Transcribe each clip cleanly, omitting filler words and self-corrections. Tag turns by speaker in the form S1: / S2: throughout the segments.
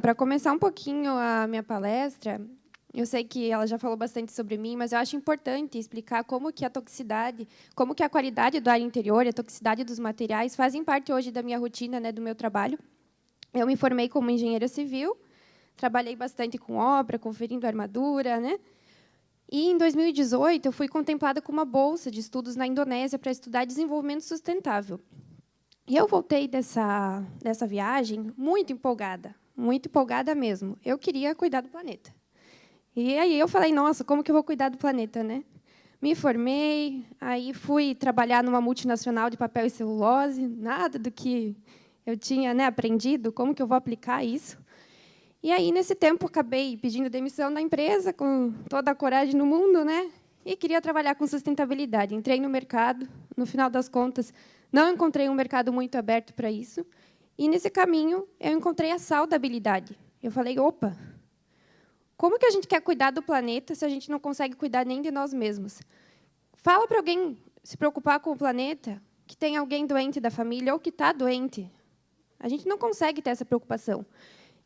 S1: Para começar um pouquinho a minha palestra, eu sei que ela já falou bastante sobre mim, mas eu acho importante explicar como que a toxicidade, como que a qualidade do ar interior e a toxicidade dos materiais fazem parte hoje da minha rotina, né, do meu trabalho. Eu me formei como engenheira civil, trabalhei bastante com obra, conferindo armadura, né? E, em 2018, eu fui contemplada com uma bolsa de estudos na Indonésia para estudar desenvolvimento sustentável. E eu voltei dessa viagem muito empolgada mesmo. Eu queria cuidar do planeta. E aí eu falei, nossa, como que eu vou cuidar do planeta, né? Me formei, aí fui trabalhar numa multinacional de papel e celulose, nada do que eu tinha, né, aprendido, como que eu vou aplicar isso. E aí, nesse tempo, acabei pedindo demissão da empresa, com toda a coragem no mundo, né? E queria trabalhar com sustentabilidade. Entrei no mercado, no final das contas, não encontrei um mercado muito aberto para isso. E, nesse caminho, eu encontrei a saudabilidade. Eu falei, opa, como que a gente quer cuidar do planeta se a gente não consegue cuidar nem de nós mesmos? Fala para alguém se preocupar com o planeta, que tem alguém doente da família ou que está doente. A gente não consegue ter essa preocupação.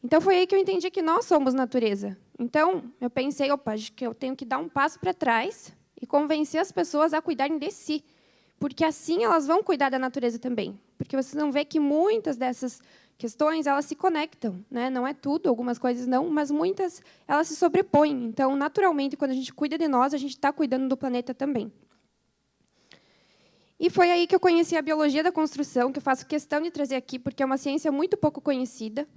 S1: Então, foi aí que eu entendi que nós somos natureza. Então, eu pensei, opa, acho que eu tenho que dar um passo para trás e convencer as pessoas a cuidarem de si, porque assim elas vão cuidar da natureza também. Porque vocês vão ver que muitas dessas questões elas se conectam, né? Não é tudo, algumas coisas não, mas muitas elas se sobrepõem. Então, naturalmente, quando a gente cuida de nós, a gente está cuidando do planeta também. E foi aí que eu conheci a biologia da construção, que eu faço questão de trazer aqui, porque é uma ciência muito pouco conhecida,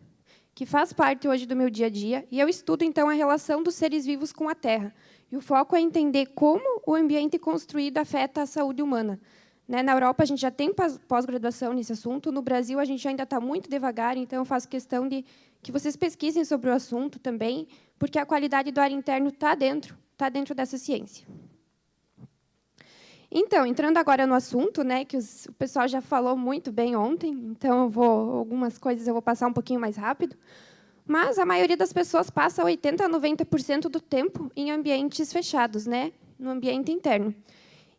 S1: que faz parte hoje do meu dia a dia, e eu estudo, então, a relação dos seres vivos com a Terra. E o foco é entender como o ambiente construído afeta a saúde humana. Né? Na Europa, a gente já tem pós-graduação nesse assunto, no Brasil, a gente ainda está muito devagar, então, eu faço questão de que vocês pesquisem sobre o assunto também, porque a qualidade do ar interno está dentro dessa ciência. Então, entrando agora no assunto, né, que o pessoal já falou muito bem ontem, então algumas coisas eu vou passar um pouquinho mais rápido, mas a maioria das pessoas passa 80% a 90% do tempo em ambientes fechados, né, no ambiente interno.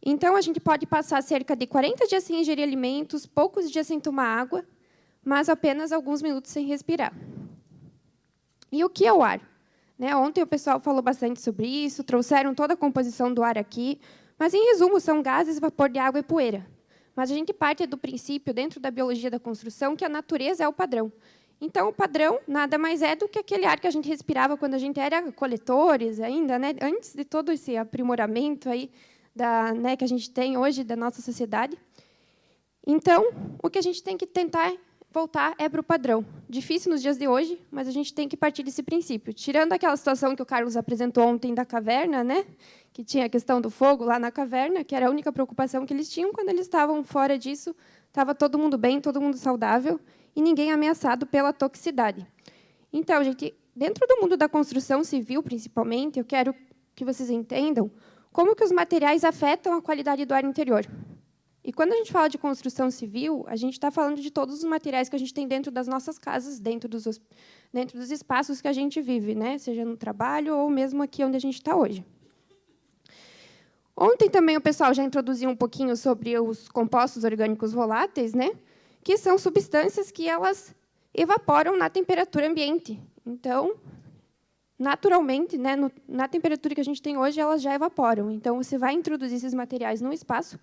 S1: Então, a gente pode passar cerca de 40 dias sem ingerir alimentos, poucos dias sem tomar água, mas apenas alguns minutos sem respirar. E o que é o ar? Né, ontem o pessoal falou bastante sobre isso, trouxeram toda a composição do ar aqui, mas, em resumo, são gases, vapor de água e poeira. Mas a gente parte do princípio, dentro da biologia da construção, que a natureza é o padrão. Então, o padrão nada mais é do que aquele ar que a gente respirava quando a gente era coletores, ainda, né, antes de todo esse aprimoramento aí né, que a gente tem hoje da nossa sociedade. Então, o que a gente tem que tentar voltar é para o padrão. Difícil nos dias de hoje, mas a gente tem que partir desse princípio. Tirando aquela situação que o Carlos apresentou ontem da caverna, né, que tinha a questão do fogo lá na caverna, que era a única preocupação que eles tinham. Quando eles estavam fora disso, estava todo mundo bem, todo mundo saudável, e ninguém ameaçado pela toxicidade. Então, gente, dentro do mundo da construção civil, principalmente, eu quero que vocês entendam como que os materiais afetam a qualidade do ar interior. E quando a gente fala de construção civil, a gente está falando de todos os materiais que a gente tem dentro das nossas casas, dentro dos espaços que a gente vive, né? Seja no trabalho ou mesmo aqui onde a gente está hoje. Ontem também o pessoal já introduziu um pouquinho sobre os compostos orgânicos voláteis, né? Que são substâncias que elas evaporam na temperatura ambiente. Então, naturalmente, né, na temperatura que a gente tem hoje, elas já evaporam. Então, você vai introduzir esses materiais no espaço,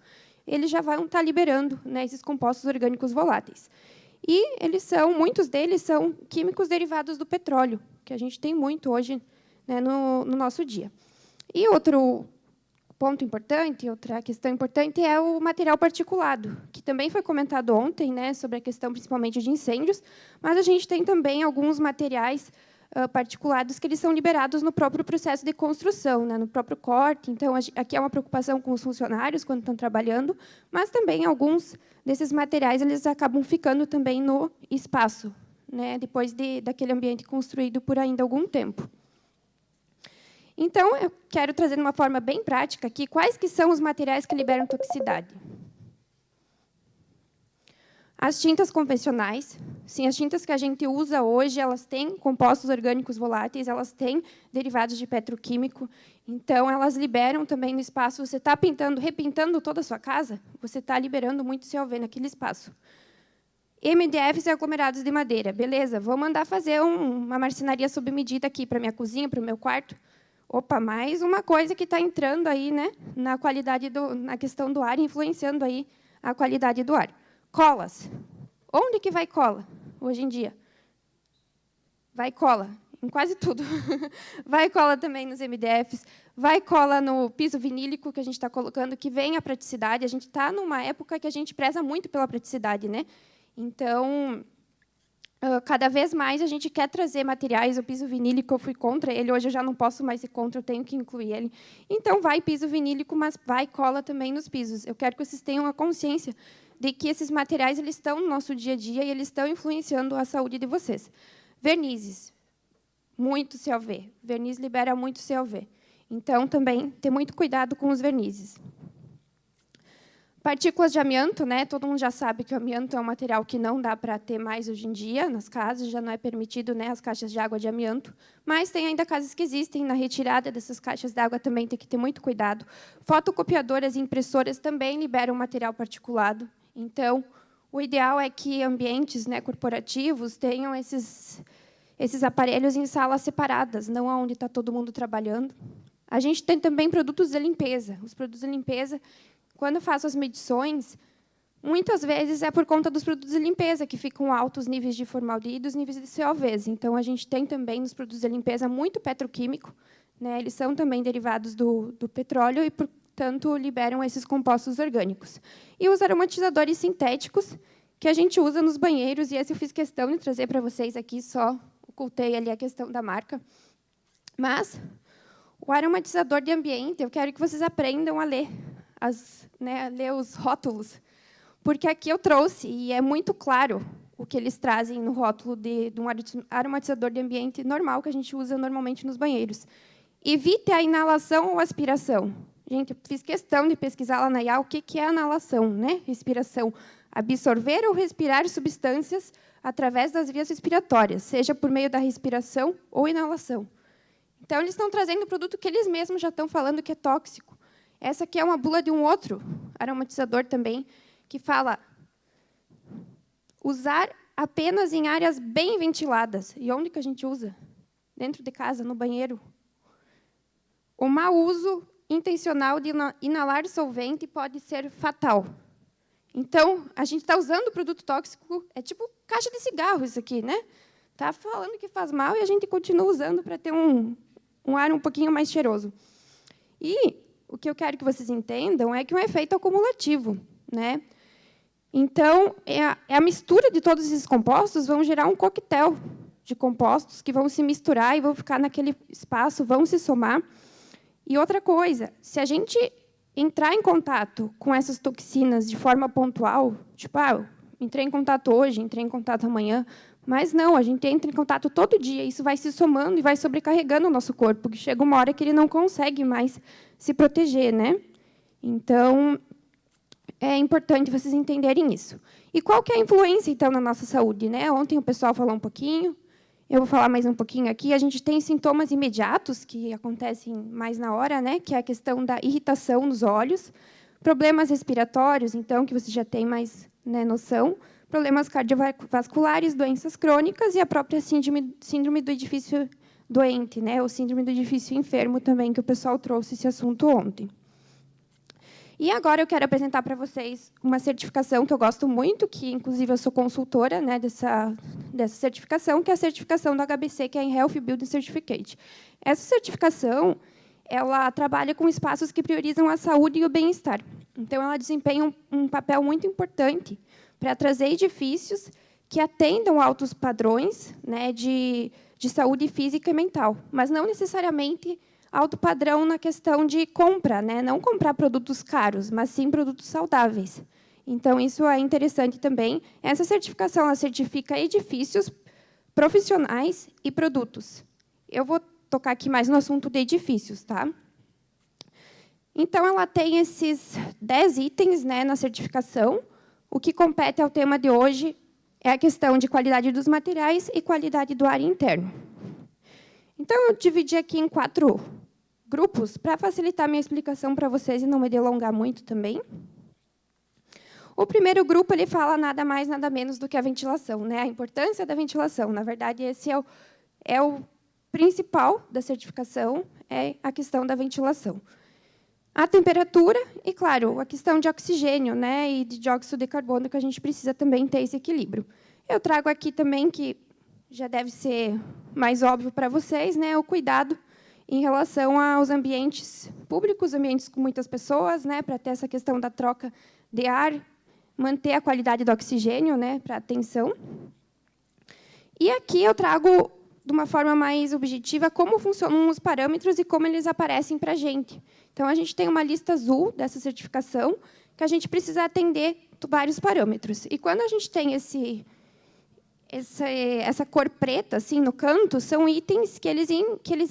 S1: eles já vão estar liberando, né, esses compostos orgânicos voláteis. E muitos deles são químicos derivados do petróleo, que a gente tem muito hoje, né, no nosso dia. E outro ponto importante, outra questão importante é o material particulado, que também foi comentado ontem, né, sobre a questão principalmente de incêndios, mas a gente tem também alguns materiais particulados que eles são liberados no próprio processo de construção, né, no próprio corte. Então, aqui é uma preocupação com os funcionários quando estão trabalhando, mas também alguns desses materiais eles acabam ficando também no espaço, né, depois daquele ambiente construído por ainda algum tempo. Então, eu quero trazer de uma forma bem prática aqui quais que são os materiais que liberam toxicidade. As tintas convencionais, sim, as tintas que a gente usa hoje, elas têm compostos orgânicos voláteis, elas têm derivados de petroquímico, então elas liberam também no espaço. Você está repintando toda a sua casa, você está liberando muito CO2 naquele espaço. MDFs e aglomerados de madeira. Beleza, vou mandar fazer uma marcenaria sob medida aqui para minha cozinha, para o meu quarto. Opa, mais uma coisa que está entrando aí, né, na qualidade na questão do ar, influenciando aí a qualidade do ar. Colas. Onde que vai cola hoje em dia? Vai cola em quase tudo. Vai cola também nos MDFs, vai cola no piso vinílico que a gente está colocando, que vem a praticidade. A gente está numa época que a gente preza muito pela praticidade, né? Então, cada vez mais a gente quer trazer materiais. O piso vinílico, eu fui contra ele, hoje eu já não posso mais ir contra, eu tenho que incluir ele. Então, vai piso vinílico, mas vai cola também nos pisos. Eu quero que vocês tenham a consciência de que esses materiais eles estão no nosso dia a dia e eles estão influenciando a saúde de vocês. Vernizes, muito COV. Verniz libera muito COV. Então, também, ter muito cuidado com os vernizes. Partículas de amianto, né? Todo mundo já sabe que o amianto é um material que não dá para ter mais hoje em dia nas casas, já não é permitido, né, as caixas de água de amianto, mas tem ainda casas que existem. Na retirada dessas caixas de água também tem que ter muito cuidado. Fotocopiadoras e impressoras também liberam material particulado. Então, o ideal é que ambientes, né, corporativos tenham esses aparelhos em salas separadas, não onde está todo mundo trabalhando. A gente tem também produtos de limpeza. Os produtos de limpeza, quando eu faço as medições, muitas vezes é por conta dos produtos de limpeza, que ficam altos níveis de formaldeído e os níveis de COVs. Então, a gente tem também nos produtos de limpeza muito petroquímico, né? Eles são também derivados do petróleo e, portanto, liberam esses compostos orgânicos. E os aromatizadores sintéticos, que a gente usa nos banheiros, e esse eu fiz questão de trazer para vocês aqui, só ocultei ali a questão da marca. Mas, o aromatizador de ambiente, eu quero que vocês aprendam a ler, ler os rótulos, porque aqui eu trouxe, e é muito claro o que eles trazem no rótulo de um aromatizador de ambiente normal, que a gente usa normalmente nos banheiros. Evite a inalação ou aspiração. Gente, eu fiz questão de pesquisar lá na IA o que é analação, né? Respiração. Absorver ou respirar substâncias através das vias respiratórias, seja por meio da respiração ou inalação. Então, eles estão trazendo um produto que eles mesmos já estão falando que é tóxico. Essa aqui é uma bula de um outro aromatizador também, que fala usar apenas em áreas bem ventiladas. E onde que a gente usa? Dentro de casa, no banheiro. O mau uso intencional de inalar solvente pode ser fatal. Então, a gente está usando o produto tóxico, é tipo caixa de cigarro isso aqui, né? Está falando que faz mal e a gente continua usando para ter um ar um pouquinho mais cheiroso. E o que eu quero que vocês entendam é que é um efeito acumulativo, né? Então, a mistura de todos esses compostos vão gerar um coquetel de compostos que vão se misturar e vão ficar naquele espaço, vão se somar. E outra coisa, se a gente entrar em contato com essas toxinas de forma pontual, tipo, entrei em contato hoje, entrei em contato amanhã, mas não, a gente entra em contato todo dia, isso vai se somando e vai sobrecarregando o nosso corpo, que chega uma hora que ele não consegue mais se proteger, né? Então, é importante vocês entenderem isso. E qual que é a influência, então, na nossa saúde, né? Ontem o pessoal falou um pouquinho, eu vou falar mais um pouquinho aqui. A gente tem sintomas imediatos que acontecem mais na hora, né? Que é a questão da irritação nos olhos, problemas respiratórios, então, que você já tem mais, né, noção, problemas cardiovasculares, doenças crônicas e a própria síndrome do edifício doente, né? Ou síndrome do edifício enfermo também, que o pessoal trouxe esse assunto ontem. E agora eu quero apresentar para vocês uma certificação que eu gosto muito, que, inclusive, eu sou consultora, né, dessa certificação, que é a certificação do HBC, que é em Health Building Certificate. Essa certificação ela trabalha com espaços que priorizam a saúde e o bem-estar. Então, ela desempenha um papel muito importante para trazer edifícios que atendam a altos padrões, né, de saúde física e mental, mas não necessariamente alto padrão na questão de compra, né? Não comprar produtos caros, mas sim produtos saudáveis. Então, isso é interessante também. Essa certificação ela certifica edifícios, profissionais e produtos. Eu vou tocar aqui mais no assunto de edifícios, tá? Então, ela tem esses 10 itens, né, na certificação. O que compete ao tema de hoje é a questão de qualidade dos materiais e qualidade do ar interno. Então, eu dividi aqui em 4 grupos para facilitar minha explicação para vocês e não me delongar muito também. O primeiro grupo ele fala nada mais, nada menos do que a ventilação, né? A importância da ventilação. Na verdade, esse é o principal da certificação, é a questão da ventilação. A temperatura e, claro, a questão de oxigênio, né, e de dióxido de carbono, que a gente precisa também ter esse equilíbrio. Eu trago aqui também, que já deve ser mais óbvio para vocês, né, o cuidado em relação aos ambientes públicos, ambientes com muitas pessoas, né, para ter essa questão da troca de ar, manter a qualidade do oxigênio, né, para atenção. E aqui eu trago, de uma forma mais objetiva, como funcionam os parâmetros e como eles aparecem para a gente. Então, a gente tem uma lista azul dessa certificação, que a gente precisa atender vários parâmetros. E, quando a gente tem essa cor preta assim, no canto, são itens que eles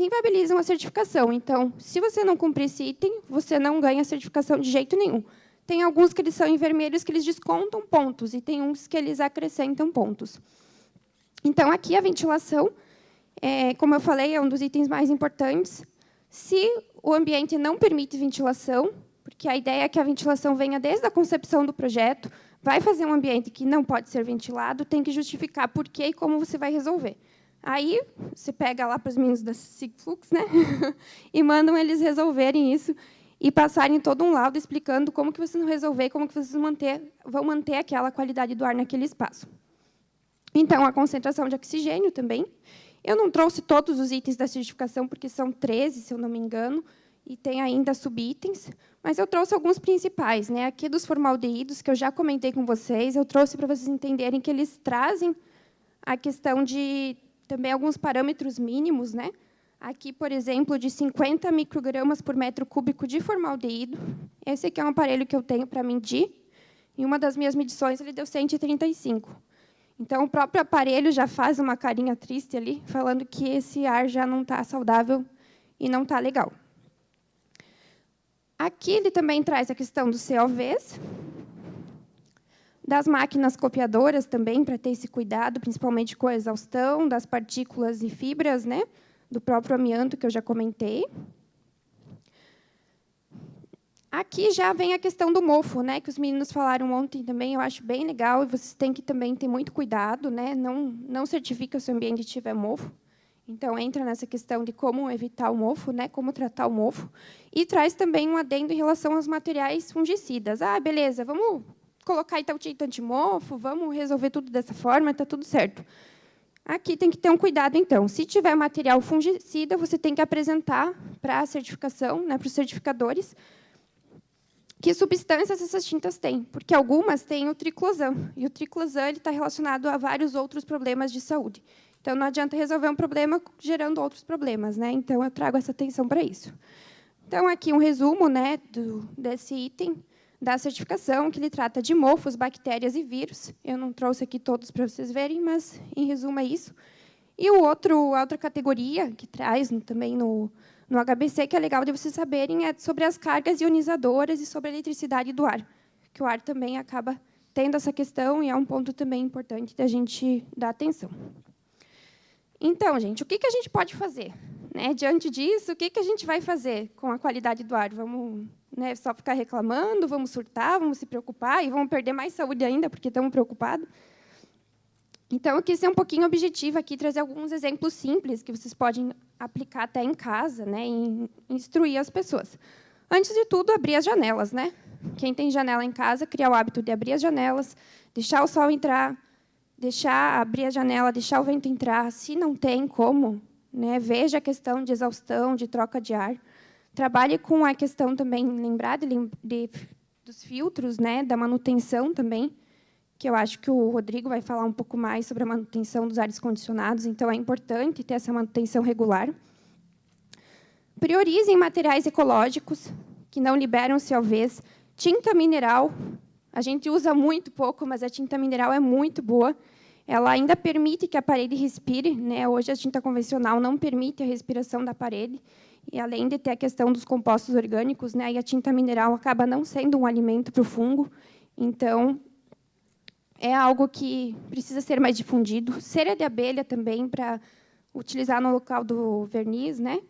S1: inviabilizam a certificação. Então, se você não cumprir esse item, você não ganha a certificação de jeito nenhum. Tem alguns que eles são em vermelhos, que eles descontam pontos, e tem uns que eles acrescentam pontos. Então, aqui a ventilação, como eu falei, é um dos itens mais importantes. Se o ambiente não permite ventilação, porque a ideia é que a ventilação venha desde a concepção do projeto, vai fazer um ambiente que não pode ser ventilado, tem que justificar por quê e como você vai resolver. Aí, você pega lá para os meninos da Sigflux, né, e mandam eles resolverem isso e passarem todo um laudo explicando como que vocês vão resolver, como que vocês vão manter aquela qualidade do ar naquele espaço. Então, a concentração de oxigênio também. Eu não trouxe todos os itens da certificação, porque são 13, se eu não me engano, e tem ainda subitens, mas eu trouxe alguns principais, né? Aqui dos formaldeídos, que eu já comentei com vocês, eu trouxe para vocês entenderem que eles trazem a questão de também alguns parâmetros mínimos, né? Aqui, por exemplo, de 50 microgramas por metro cúbico de formaldeído. Esse aqui é um aparelho que eu tenho para medir. Em uma das minhas medições, ele deu 135. Então, o próprio aparelho já faz uma carinha triste ali, falando que esse ar já não está saudável e não está legal. Aqui ele também traz a questão dos COVs, das máquinas copiadoras também, para ter esse cuidado, principalmente com a exaustão, das partículas e fibras, né, do próprio amianto, que eu já comentei. Aqui já vem a questão do mofo, né, que os meninos falaram ontem também, eu acho bem legal, e vocês têm que também ter muito cuidado, né, não certifica se o ambiente tiver mofo. Então, entra nessa questão de como evitar o mofo, né, como tratar o mofo, e traz também um adendo em relação aos materiais fungicidas. Ah, beleza, vamos colocar então tinta antimofo, vamos resolver tudo dessa forma, está tudo certo. Aqui tem que ter um cuidado, então. Se tiver material fungicida, você tem que apresentar para a certificação, né, para os certificadores, que substâncias essas tintas têm, porque algumas têm o triclosan, e o triclosan está relacionado a vários outros problemas de saúde. Então, não adianta resolver um problema gerando outros problemas, né? Então, eu trago essa atenção para isso. Então, aqui um resumo, né, desse item da certificação, que ele trata de mofos, bactérias e vírus. Eu não trouxe aqui todos para vocês verem, mas, em resumo, é isso. E a outra categoria que traz também no HBC, que é legal de vocês saberem, é sobre as cargas ionizadoras e sobre a eletricidade do ar, que o ar também acaba tendo essa questão e é um ponto também importante da gente dar atenção. Então, gente, o que a gente pode fazer? Né? Diante disso, o que a gente vai fazer com a qualidade do ar? Vamos, né, só ficar reclamando, vamos surtar, vamos se preocupar e vamos perder mais saúde ainda porque estamos preocupados? Então, eu quis ser um pouquinho objetiva aqui, trazer alguns exemplos simples que vocês podem aplicar até em casa, né, e instruir as pessoas. Antes de tudo, abrir as janelas, né? Quem tem janela em casa, criar o hábito de abrir as janelas, deixar o sol entrar, abrir a janela, deixar o vento entrar. Se não tem como, né, veja a questão de exaustão, de troca de ar. Trabalhe com a questão também, lembrar dos filtros, né, da manutenção também, que eu acho que o Rodrigo vai falar um pouco mais sobre a manutenção dos ares condicionados, então é importante ter essa manutenção regular. Priorizem materiais ecológicos, que não liberam COVs. Tinta mineral, a gente usa muito pouco, mas a tinta mineral é muito boa. Ela ainda permite que a parede respire, né? Hoje, a tinta convencional não permite a respiração da parede. E, além de ter a questão dos compostos orgânicos, né? E a tinta mineral acaba não sendo um alimento para o fungo. Então, é algo que precisa ser mais difundido. Cera de abelha também, para utilizar no local do verniz, né?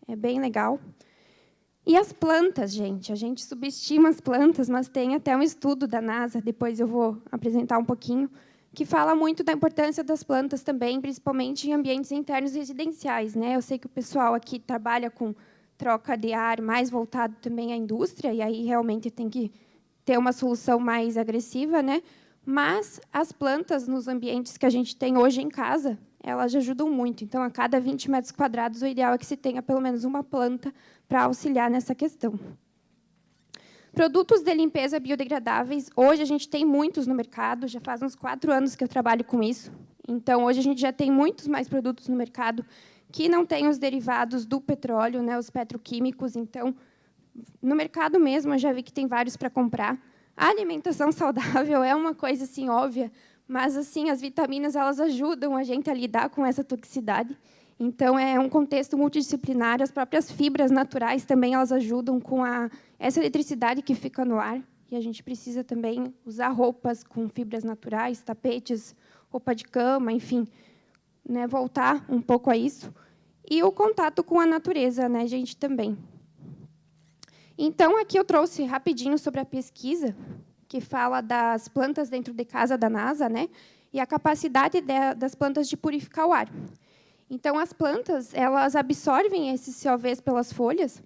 S1: É bem legal. E as plantas, gente? A gente subestima as plantas, mas tem até um estudo da NASA, depois eu vou apresentar um pouquinho, que fala muito da importância das plantas também, principalmente em ambientes internos residenciais, né? Eu sei que o pessoal aqui trabalha com troca de ar mais voltado também à indústria, e aí realmente tem que ter uma solução mais agressiva, né? Mas as plantas nos ambientes que a gente tem hoje em casa, elas ajudam muito. Então, a cada 20 metros quadrados, o ideal é que se tenha pelo menos uma planta para auxiliar nessa questão. Produtos de limpeza biodegradáveis, hoje a gente tem muitos no mercado, já faz uns 4 anos que eu trabalho com isso. Então, hoje a gente já tem muitos mais produtos no mercado que não têm os derivados do petróleo, né, os petroquímicos. Então, no mercado mesmo, eu já vi que tem vários para comprar. A alimentação saudável é uma coisa assim óbvia, mas assim as vitaminas elas ajudam a gente a lidar com essa toxicidade. Então é um contexto multidisciplinar. As próprias fibras naturais também elas ajudam com essa eletricidade que fica no ar. E a gente precisa também usar roupas com fibras naturais, tapetes, roupa de cama, enfim, né, voltar um pouco a isso. E o contato com a natureza, né, gente, também. Então, aqui eu trouxe rapidinho sobre a pesquisa, que fala das plantas dentro de casa da NASA, né, e a capacidade das plantas de purificar o ar. Então, as plantas elas absorvem esses CO2 pelas folhas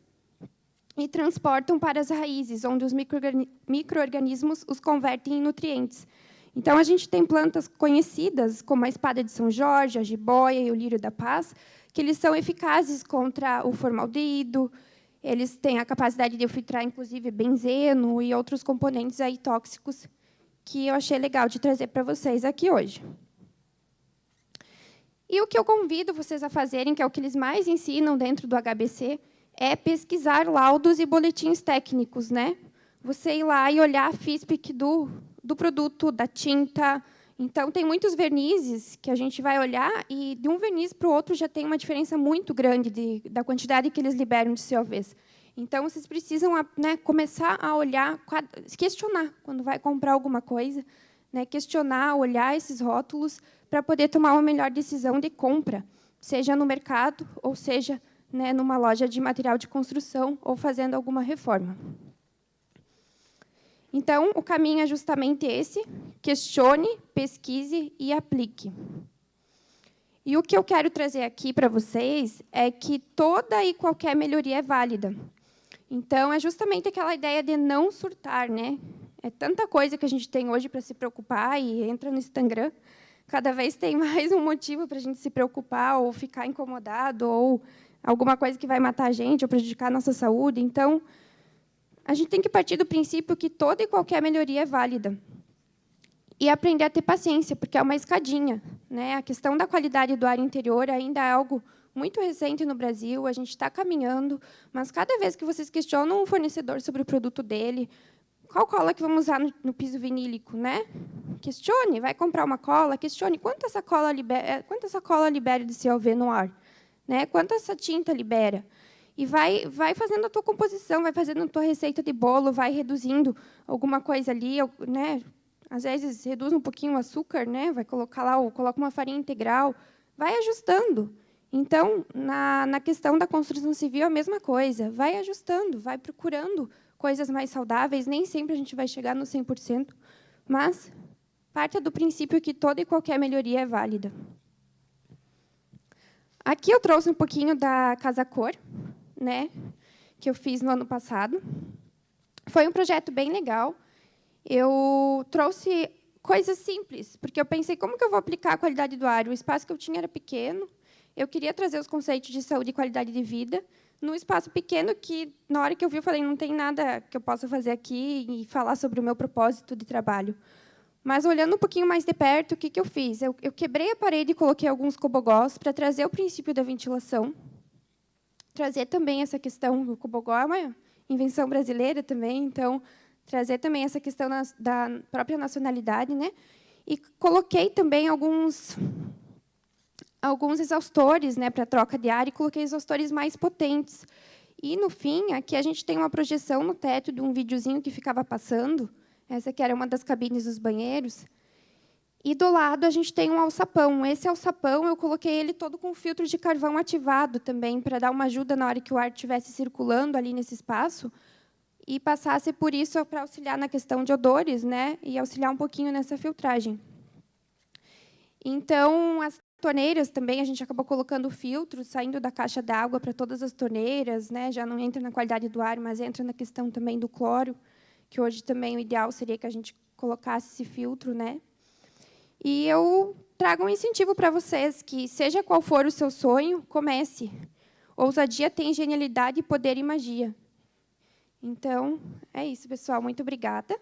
S1: e transportam para as raízes, onde os micro-organismos os convertem em nutrientes. Então, a gente tem plantas conhecidas, como a espada de São Jorge, a jiboia e o lírio da paz, que eles são eficazes contra o formaldeído. Eles têm a capacidade de filtrar, inclusive, benzeno e outros componentes aí tóxicos que eu achei legal de trazer para vocês aqui hoje. E o que eu convido vocês a fazerem, que é o que eles mais ensinam dentro do HBC, é pesquisar laudos e boletins técnicos, né? Você ir lá e olhar a FISPIC do produto, da tinta. Então, tem muitos vernizes que a gente vai olhar e, de um verniz para o outro, já tem uma diferença muito grande da quantidade que eles liberam de CO2. Então, vocês precisam, né, começar a olhar, questionar quando vai comprar alguma coisa, né, questionar, olhar esses rótulos para poder tomar uma melhor decisão de compra, seja no mercado ou seja, né, numa loja de material de construção ou fazendo alguma reforma. Então, o caminho é justamente esse: questione, pesquise e aplique. E o que eu quero trazer aqui para vocês é que toda e qualquer melhoria é válida. Então, é justamente aquela ideia de não surtar, né? É tanta coisa que a gente tem hoje para se preocupar, e entra no Instagram, cada vez tem mais um motivo para a gente se preocupar ou ficar incomodado, ou alguma coisa que vai matar a gente ou prejudicar a nossa saúde. Então, a gente tem que partir do princípio que toda e qualquer melhoria é válida. E aprender a ter paciência, porque é uma escadinha, né? A questão da qualidade do ar interior ainda é algo muito recente no Brasil, a gente está caminhando, mas cada vez que vocês questionam um fornecedor sobre o produto dele, qual cola que vamos usar no piso vinílico, né? Questione, vai comprar uma cola, questione quanto essa cola libera de CO2 no ar, né? Quanto essa tinta libera. E vai fazendo a tua composição, vai fazendo a tua receita de bolo, vai reduzindo alguma coisa ali, né? Às vezes reduz um pouquinho o açúcar, né? Vai colocar lá, ou coloca uma farinha integral, vai ajustando. Então, na questão da construção civil, a mesma coisa. Vai ajustando, vai procurando coisas mais saudáveis. Nem sempre a gente vai chegar no 100%, mas parta do princípio que toda e qualquer melhoria é válida. Aqui eu trouxe um pouquinho da Casa Cor, né, que eu fiz no ano passado. Foi um projeto bem legal. Eu trouxe coisas simples, porque eu pensei, como que eu vou aplicar a qualidade do ar? O espaço que eu tinha era pequeno, eu queria trazer os conceitos de saúde e qualidade de vida num espaço pequeno que, na hora que eu vi, eu falei, não tem nada que eu possa fazer aqui e falar sobre o meu propósito de trabalho. Mas, olhando um pouquinho mais de perto, o que eu fiz? Eu quebrei a parede e coloquei alguns cobogós para trazer o princípio da ventilação, trazer também essa questão do cobogó, é uma invenção brasileira também, então, trazer também essa questão da própria nacionalidade, né? E coloquei também alguns exaustores, né, para troca de ar, e coloquei exaustores mais potentes. E, no fim, aqui a gente tem uma projeção no teto de um videozinho que ficava passando. Essa que era uma das cabines dos banheiros. E do lado a gente tem um alçapão. Esse alçapão eu coloquei ele todo com filtro de carvão ativado também, para dar uma ajuda na hora que o ar estivesse circulando ali nesse espaço e passasse por isso para auxiliar na questão de odores, né, e auxiliar um pouquinho nessa filtragem. Então, as torneiras também, a gente acabou colocando filtro, saindo da caixa d'água para todas as torneiras, né, já não entra na qualidade do ar, mas entra na questão também do cloro, que hoje também o ideal seria que a gente colocasse esse filtro, né. E eu trago um incentivo para vocês, que, seja qual for o seu sonho, comece. Ousadia tem genialidade, poder e magia. Então, é isso, pessoal. Muito obrigada.